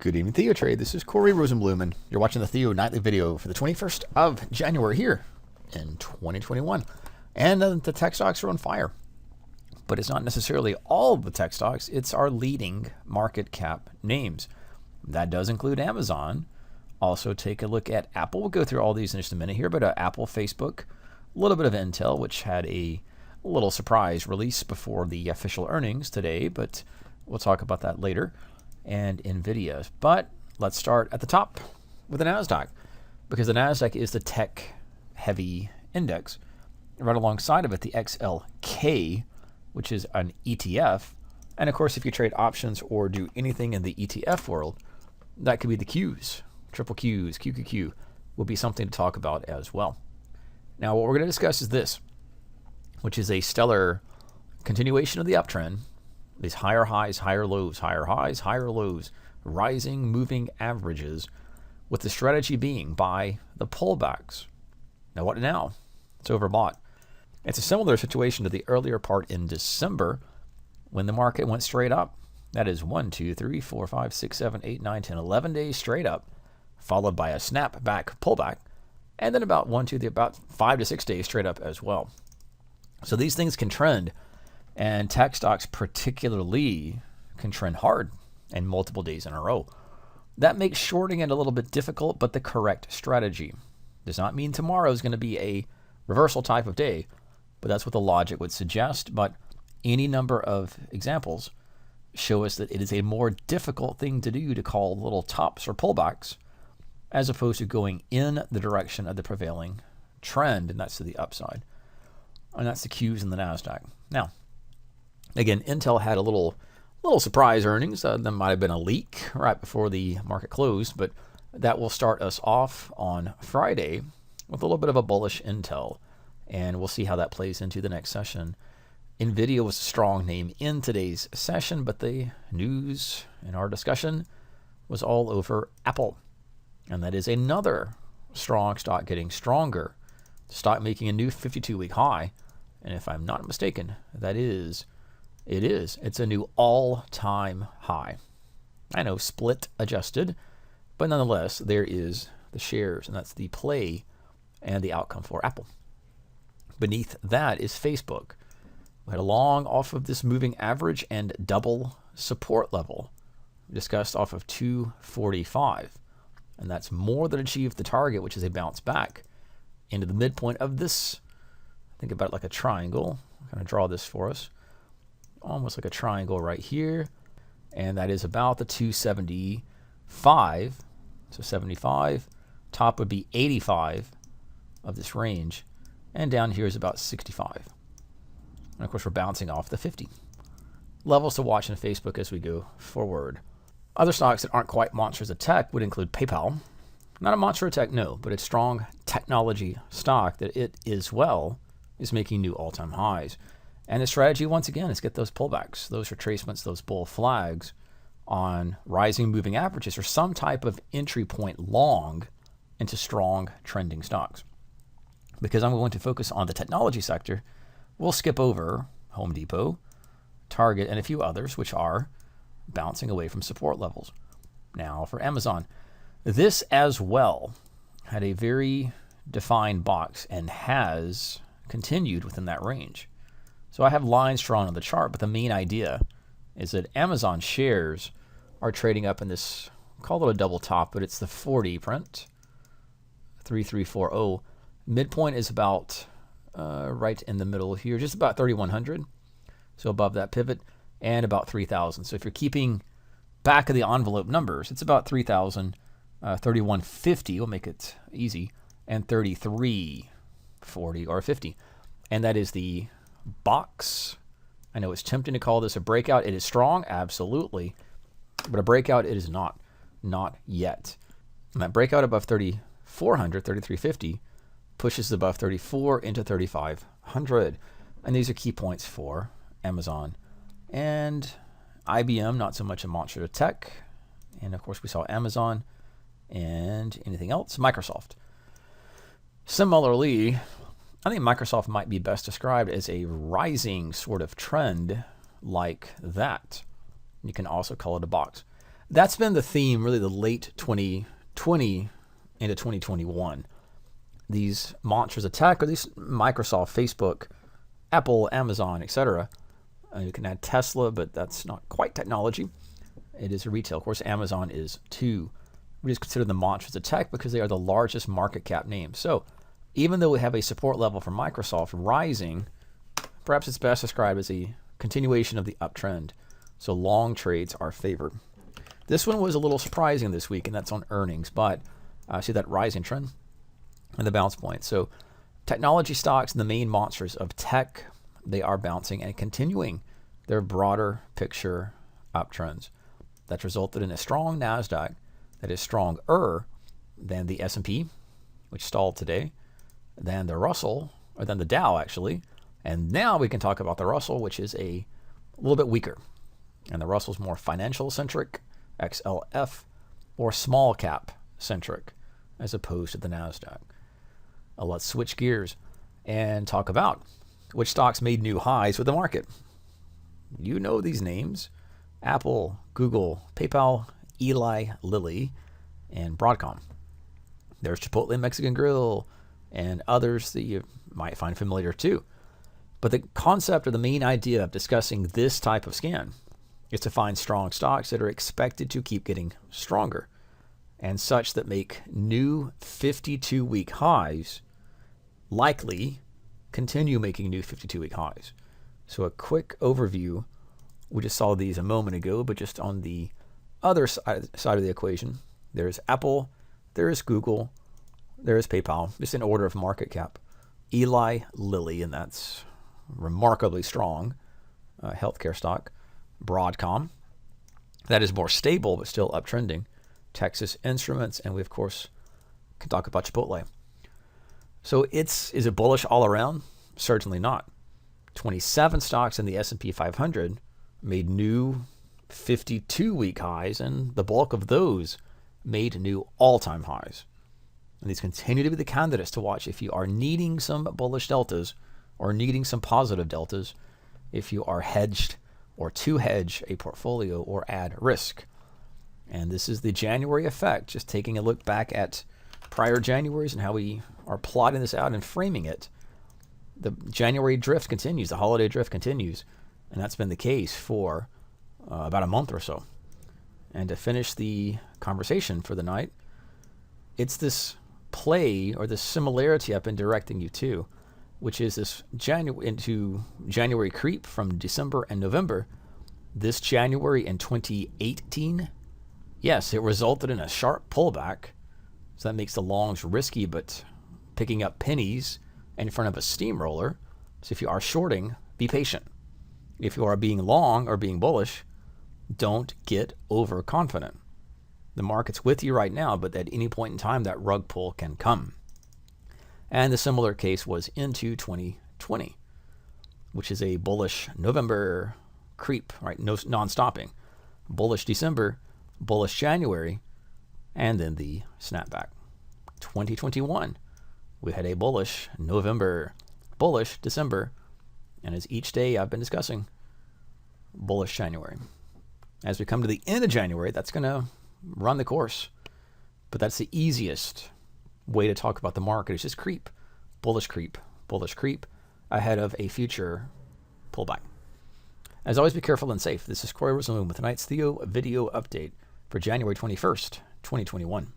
Good evening, TheoTrade. This is Corey Rosenblumen. You're watching the Theo Nightly video for the 21st of January here in 2021. And the tech stocks are on fire. But it's not necessarily all the tech stocks. It's our leading market cap names. That does include Amazon. Also take a look at Apple. We'll go through all these in just a minute here. But Apple, Facebook, a little bit of Intel, which had a little surprise release before the official earnings today. But we'll talk about that later. And Nvidia. But let's start at the top with the Nasdaq, because the Nasdaq is the tech heavy index. Right alongside of it, the XLK, which is an ETF. And of course, if you trade options or do anything in the ETF world, that could be the Qs, triple Qs, QQQ will be something to talk about as well. Now, what we're going to discuss is this, which is a stellar continuation of the uptrend. These higher highs, higher lows, higher highs, higher lows, rising moving averages, with the strategy being buy the pullbacks. Now what now? It's overbought. It's a similar situation to the earlier part in December when the market went straight up. That is 1, 2, 3, 4, 5, 6, 7, 8, 9, 10, 11 days straight up, followed by a snap back pullback, and then about 5 to 6 days straight up as well. So these things can trend. And tech stocks particularly can trend hard and multiple days in a row. That makes shorting it a little bit difficult, but the correct strategy. Does not mean tomorrow is going to be a reversal type of day, but that's what the logic would suggest. But any number of examples show us that it is a more difficult thing to do to call little tops or pullbacks as opposed to going in the direction of the prevailing trend, and that's to the upside. And that's the Qs in the Nasdaq. Now, again, Intel had a little surprise earnings. There might have been a leak right before the market closed, but that will start us off on Friday with a little bit of a bullish Intel, and we'll see how that plays into the next session. Nvidia was a strong name in today's session, but the news in our discussion was all over Apple, and that is another strong stock getting stronger. The stock making a new 52-week high, and if I'm not mistaken, it's a new all-time high. I know, split adjusted, but nonetheless, there is the shares, and that's the play and the outcome for Apple. Beneath that is Facebook. We had a long off of this moving average and double support level. We discussed off of 245, and that's more than achieved the target, which is a bounce back into the midpoint of this. Think about it like a triangle. I'm going to draw this for us. Almost like a triangle right here, and that is about the 275. So 75, top would be 85 of this range, and down here is about 65. And of course, we're bouncing off the 50. Levels to watch in Facebook as we go forward. Other stocks that aren't quite monsters of tech would include PayPal. Not a monster of tech, no, but it's strong technology stock that it as well is making new all-time highs. And the strategy, once again, is get those pullbacks, those retracements, those bull flags on rising moving averages or some type of entry point long into strong trending stocks. Because I'm going to focus on the technology sector, we'll skip over Home Depot, Target, and a few others, which are bouncing away from support levels. Now for Amazon, this as well had a very defined box and has continued within that range. So I have lines drawn on the chart, but the main idea is that Amazon shares are trading up in this, call it a double top, but it's the 40 print, 3340. Midpoint is about right in the middle here, just about 3,100. So above that pivot, and about 3,000. So if you're keeping back of the envelope numbers, it's about 3,000, 3,150, we'll make it easy, and 3,340 or 50. And that is the box. I know it's tempting to call this a breakout. It is strong, absolutely, but a breakout it is not yet. And that breakout above 3,400, 3,350 pushes above 34 into 3,500, and these are key points for Amazon. And IBM, not so much a monster of tech, and of course we saw Amazon. And anything else? Microsoft. Similarly, I think Microsoft might be best described as a rising sort of trend like that. You can also call it a box. That's been the theme, really, the late 2020 into 2021. These monsters of tech, or these Microsoft, Facebook, Apple, Amazon, etc. You can add Tesla, but that's not quite technology. It is a retail. Of course, Amazon is too. We just consider them monsters of tech because they are the largest market cap names. So even though we have a support level for Microsoft rising, perhaps it's best described as a continuation of the uptrend. So long trades are favored. This one was a little surprising this week, and that's on earnings, but I see that rising trend and the bounce point. So technology stocks and the main monsters of tech, they are bouncing and continuing their broader picture uptrends. That's resulted in a strong Nasdaq that is stronger than the S&P, which stalled today, than the Russell, or than the Dow actually. And now we can talk about the Russell, which is a little bit weaker. And the Russell's more financial centric, XLF, or small cap centric, as opposed to the Nasdaq. Let's switch gears and talk about which stocks made new highs with the market. You know these names: Apple, Google, PayPal, Eli Lilly, and Broadcom. There's Chipotle Mexican Grill and others that you might find familiar too. But the concept or the main idea of discussing this type of scan is to find strong stocks that are expected to keep getting stronger, and such that make new 52-week highs likely continue making new 52-week highs. So a quick overview. We just saw these a moment ago, but just on the other side of the equation, there's Apple, there is Google, there is PayPal, just in order of market cap. Eli Lilly, and that's remarkably strong healthcare stock. Broadcom, that is more stable but still uptrending. Texas Instruments, and we of course can talk about Chipotle. So is it bullish all around? Certainly not. 27 stocks in the S&P 500 made new 52-week highs, and the bulk of those made new all-time highs. And these continue to be the candidates to watch if you are needing some bullish deltas or needing some positive deltas, if you are hedged or to hedge a portfolio or add risk. And this is the January effect, just taking a look back at prior Januaries and how we are plotting this out and framing it. The January drift continues, the holiday drift continues, and that's been the case for about a month or so. And to finish the conversation for the night, it's this play or this similarity I've been directing you to, which is this January creep from December and November. This January in 2018, yes, it resulted in a sharp pullback. So that makes the longs risky, but picking up pennies in front of a steamroller. So if you are shorting, be patient. If you are being long or being bullish, don't get overconfident. The market's with you right now, but at any point in time, that rug pull can come. And the similar case was into 2020, which is a bullish November creep, right? No, non-stopping. Bullish December, bullish January, and then the snapback. 2021, we had a bullish November, bullish December, and as each day I've been discussing, bullish January. As we come to the end of January, that's going to run the course. But that's the easiest way to talk about the market. It's just creep, bullish creep, bullish creep ahead of a future pullback. As always, be careful and safe. This is Corey Rosenblum with tonight's Theo video update for January 21st, 2021.